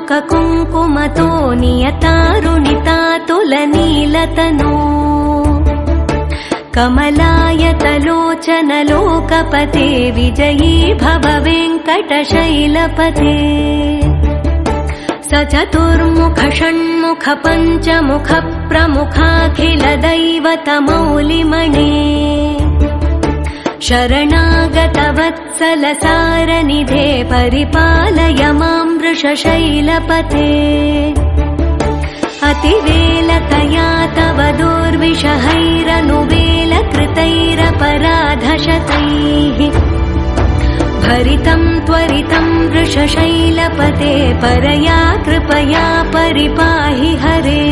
कुङ्कुमतो नियतारुणितातुलनीलतनो कमलायतलोचनलोकपते विजयी भव वेङ्कटशैलपते स चतुर्मुख षण्मुख पञ्चमुख प्रमुखाखिल दैवतमौलिमणे शरणागत वत्सल सारनिधे परिपालय मां वृषशैलपते अतिवेलकया तव दुर्विषहैरनुवेलकृतैरपराधशतैः भरितं त्वरितं वृषशैलपते परया कृपया परिपाहि हरे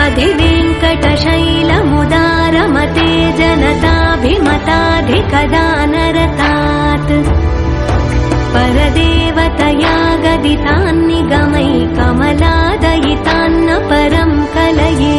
अधिवेङ्कटशैलमुदारमते जनताभिमताधिकदानरतात् परदेवतया गदितान्निगमै कमलादयितान्न परं कलये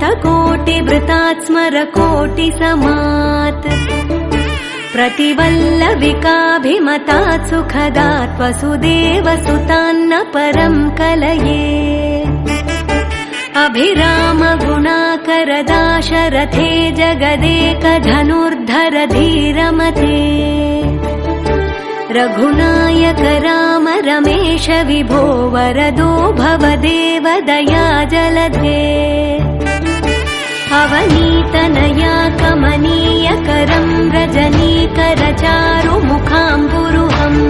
कलवेणुरवावशगोपवधूशतकोटिवृतात् स्मरकोटिसमात् प्रतिवल्लविकाभिमतात् सुखदात् वसुदेवसुतान्न परं कलये अभिरामगुणाकरदाशरथे जगदेकधनुर्धर धीरमते रघुनायक राम रमेश विभो वरदो भवदेव दया जलधे अवनीतनया कमनीयकरं रजनीकर चारुमुखाम्बुरुहम्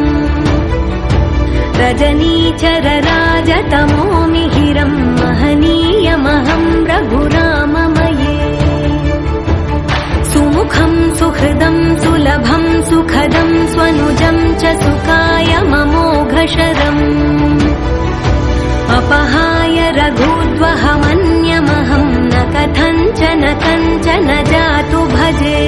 रजनीचर राजतमो मिहिरं महनीयमहं रघुराममये सुमुखं सुहृदं सुलभं सुखदं स्वनुजं च सुखाय ममोघशरम् अपहाय रघुद्वहमन्यमहं न कथञ्चन कञ्चन जातु भजे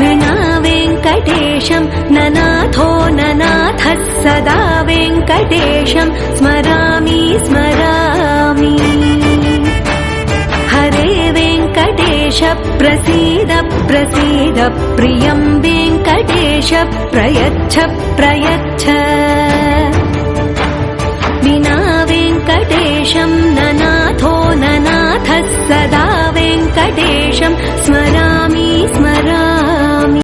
विना वेङ्कटेशं ननाथो ननाथः सदा वेङ्कटेशं स्मरामि स्मरामि हरे वेङ्कटेश प्रसीद प्रसीद प्रियं वेङ्कटेश प्रयच्छ प्रयच्छ विना वेङ्कटेशं ननाथो ननाथः सदा वेङ्कटेशं